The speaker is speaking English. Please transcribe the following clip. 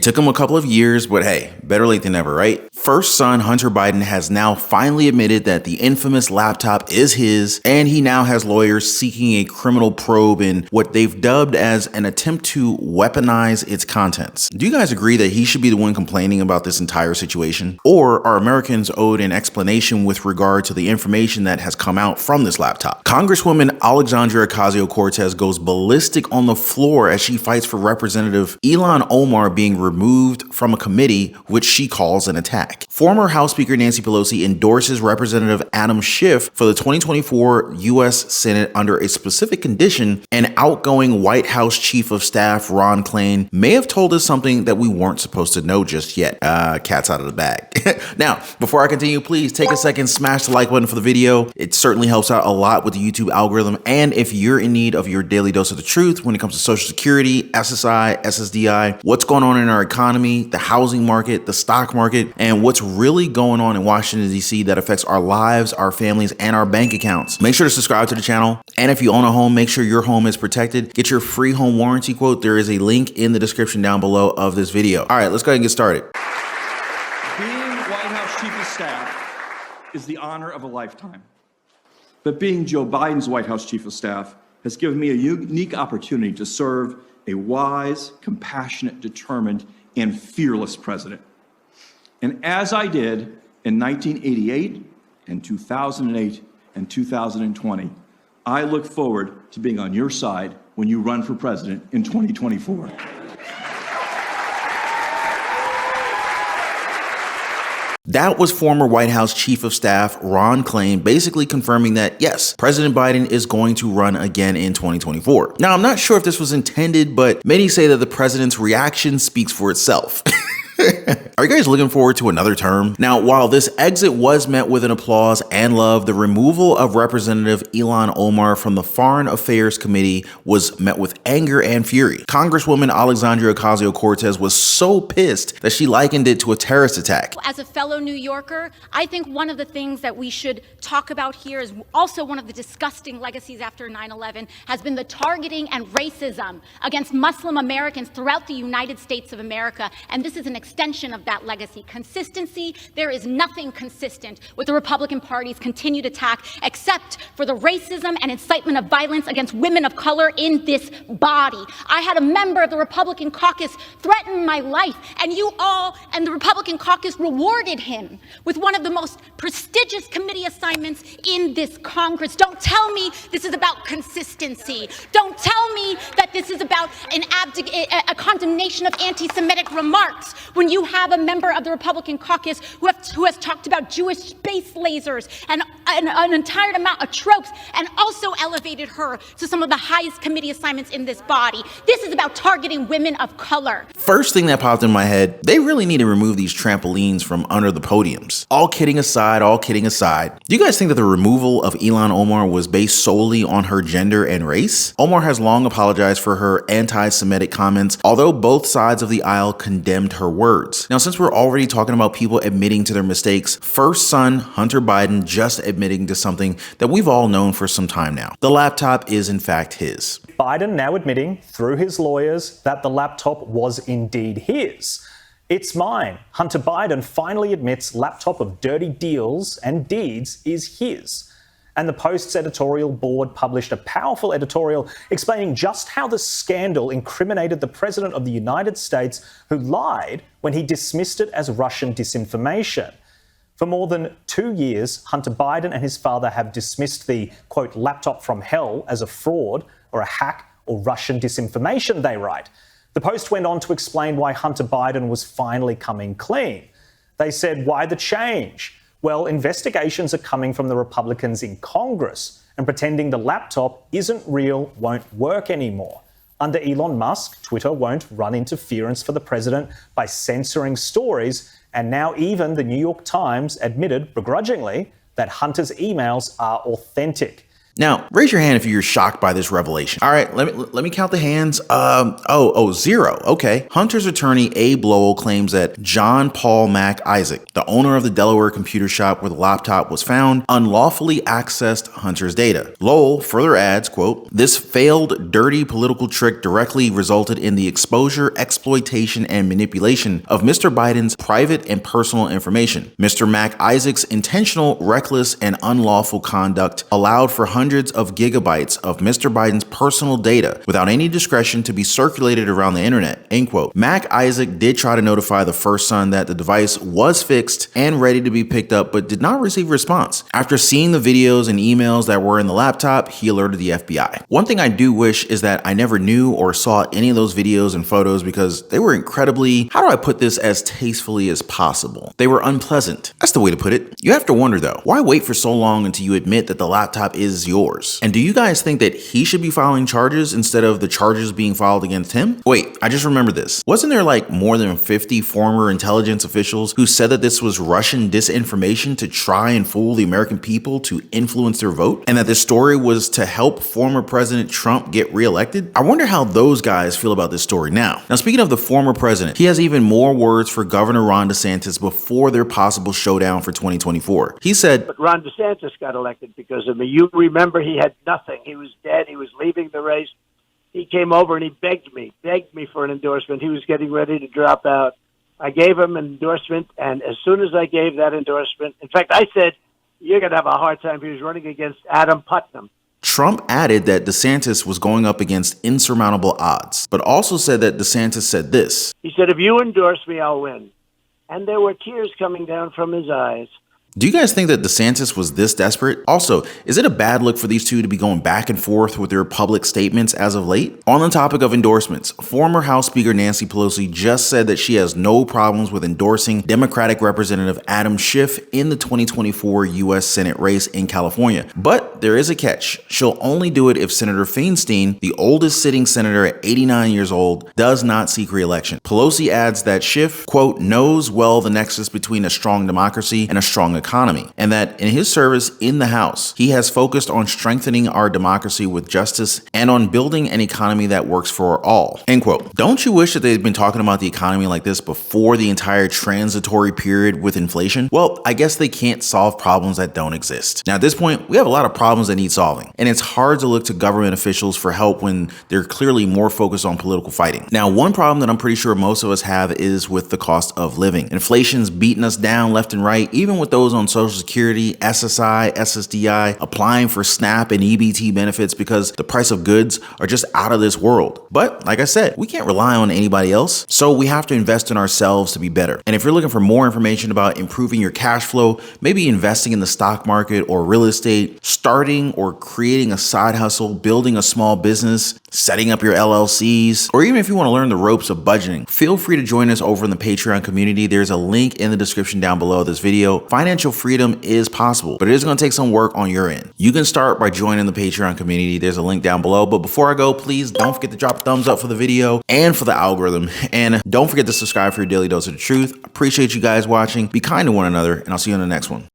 took him a couple of years, but hey, better late than never, right? First son Hunter Biden has now finally admitted that the infamous laptop is his, and he now has lawyers seeking a criminal probe in what they've dubbed as an attempt to weaponize its contents. Do you guys agree that he should be the one complaining about this entire situation? Or are Americans owed an explanation with regard to the information that has come out from this laptop? Congresswoman Alexandria Ocasio-Cortez goes ballistic on the floor as she fights for Representative Ilhan Omar being removed from a committee which she calls an attack. Former House Speaker Nancy Pelosi endorses Representative Adam Schiff for the 2024 U.S. Senate under a specific condition, and outgoing White House Chief of Staff Ron Klain may have told us something that we weren't supposed to know just yet. Cat's out of the bag. Now, before I continue, please take a second, smash the like button for the video. It certainly helps out a lot with the YouTube algorithm. And if you're in need of your daily dose of the truth when it comes to Social Security, SSI, SSDI, what's going on in our economy, the housing market, the stock market, and what's really going on in Washington, D.C. that affects our lives, our families, and our bank accounts, make sure to subscribe to the channel. And if you own a home, make sure your home is protected. Get your free home warranty quote. There is a link in the description down below of this video. All right, let's go ahead and get started. Being White House Chief of Staff is the honor of a lifetime. But being Joe Biden's White House Chief of Staff has given me a unique opportunity to serve a wise, compassionate, determined, and fearless president. And as I did in 1988 and 2008 and 2020, I look forward to being on your side when you run for president in 2024. That was former White House Chief of Staff Ron Klain basically confirming that, yes, President Biden is going to run again in 2024. Now, I'm not sure if this was intended, but many say that the president's reaction speaks for itself. Are you guys looking forward to another term? Now, while this exit was met with an applause and love, the removal of Representative Ilhan Omar from the Foreign Affairs Committee was met with anger and fury. Congresswoman Alexandria Ocasio-Cortez was so pissed that she likened it to a terrorist attack. As a fellow New Yorker, I think one of the things that we should talk about here is also one of the disgusting legacies after 9/11 has been the targeting and racism against Muslim Americans throughout the United States of America. And this is an extension of that legacy. Consistency, there is nothing consistent with the Republican Party's continued attack except for the racism and incitement of violence against women of color in this body. I had a member of the Republican caucus threaten my life, and you all and the Republican caucus rewarded him with one of the most prestigious committee assignments in this Congress. Don't tell me this is about consistency. Don't tell me that this is about a condemnation of anti-Semitic remarks when you have a member of the Republican caucus who has talked about Jewish space lasers and an entire amount of tropes, and also elevated her to some of the highest committee assignments in this body. This is about targeting women of color. First thing that popped in my head, they really need to remove these trampolines from under the podiums. All kidding aside, do you guys think that the removal of Ilhan Omar was based solely on her gender and race? Omar has long apologized for her anti-Semitic comments, although both sides of the aisle condemned her words. Now, since we're already talking about people admitting to their mistakes, first son Hunter Biden just admitting to something that we've all known for some time now. The laptop is in fact his. Biden now admitting through his lawyers that the laptop was indeed his. It's mine. Hunter Biden finally admits laptop of dirty deals and deeds is his. And the Post's editorial board published a powerful editorial explaining just how the scandal incriminated the President of the United States, who lied when he dismissed it as Russian disinformation. For more than 2 years, Hunter Biden and his father have dismissed the, quote, laptop from hell as a fraud or a hack or Russian disinformation, they write. The Post went on to explain why Hunter Biden was finally coming clean. They said, why the change? Well, investigations are coming from the Republicans in Congress, and pretending the laptop isn't real won't work anymore. Under Elon Musk, Twitter won't run interference for the president by censoring stories, and now even the New York Times admitted, begrudgingly, that Hunter's emails are authentic. Now, raise your hand if you're shocked by this revelation. All right, let me count the hands. Zero. Okay. Hunter's attorney Abe Lowell claims that John Paul Mac Isaac, the owner of the Delaware computer shop where the laptop was found, unlawfully accessed Hunter's data. Lowell further adds, quote, "This failed, dirty political trick directly resulted in the exposure, exploitation, and manipulation of Mr. Biden's private and personal information. Mr. Mac Isaac's intentional, reckless, and unlawful conduct allowed for hundreds of gigabytes of Mr. Biden's personal data without any discretion to be circulated around the internet," end quote. Mac Isaac did try to notify the first son that the device was fixed and ready to be picked up, but did not receive a response. After seeing the videos and emails that were in the laptop, he alerted the FBI. One thing I do wish is that I never knew or saw any of those videos and photos because they were incredibly, how do I put this as tastefully as possible? They were unpleasant. That's the way to put it. You have to wonder though, why wait for so long until you admit that the laptop is yours? And do you guys think that he should be filing charges instead of the charges being filed against him? Wait, I just remembered this. Wasn't there like more than 50 former intelligence officials who said that this was Russian disinformation to try and fool the American people to influence their vote? And that this story was to help former President Trump get reelected? I wonder how those guys feel about this story now. Now, speaking of the former president, he has even more words for Governor Ron DeSantis before their possible showdown for 2024. He said, "But Ron DeSantis got elected because of me. You remember he had nothing. He was dead. He was leaving the race. He came over and he begged me for an endorsement. He was getting ready to drop out. I gave him an endorsement, and as soon as I gave that endorsement, in fact, I said, you're going to have a hard time." He was running against Adam Putnam. Trump added that DeSantis was going up against insurmountable odds, but also said that DeSantis said this. He said, "If you endorse me, I'll win." And there were tears coming down from his eyes. Do you guys think that DeSantis was this desperate? Also, is it a bad look for these two to be going back and forth with their public statements as of late? On the topic of endorsements, former House Speaker Nancy Pelosi just said that she has no problems with endorsing Democratic Representative Adam Schiff in the 2024 U.S. Senate race in California. But there is a catch. She'll only do it if Senator Feinstein, the oldest sitting senator at 89 years old, does not seek re-election. Pelosi adds that Schiff, quote, "knows well the nexus between a strong democracy and a strong economy, and that in his service in the House, he has focused on strengthening our democracy with justice and on building an economy that works for all," end quote. Don't you wish that they'd been talking about the economy like this before the entire transitory period with inflation? Well, I guess they can't solve problems that don't exist. Now, at this point, we have a lot of problems that need solving, and it's hard to look to government officials for help when they're clearly more focused on political fighting. Now, one problem that I'm pretty sure most of us have is with the cost of living. Inflation's beating us down left and right, even with those on Social Security, SSI, SSDI, applying for SNAP and EBT benefits because the price of goods are just out of this world. But like I said, we can't rely on anybody else, so we have to invest in ourselves to be better. And if you're looking for more information about improving your cash flow, maybe investing in the stock market or real estate, starting or creating a side hustle, building a small business, setting up your LLCs, or even if you want to learn the ropes of budgeting, feel free to join us over in the Patreon community. There's a link in the description down below this video. Financial freedom is possible, but it is going to take some work on your end. You can start by joining the Patreon community. There's a link down below. But before I go, please don't forget to drop a thumbs up for the video and for the algorithm. And don't forget to subscribe for your daily dose of the truth. Appreciate you guys watching. Be kind to one another, and I'll see you on the next one.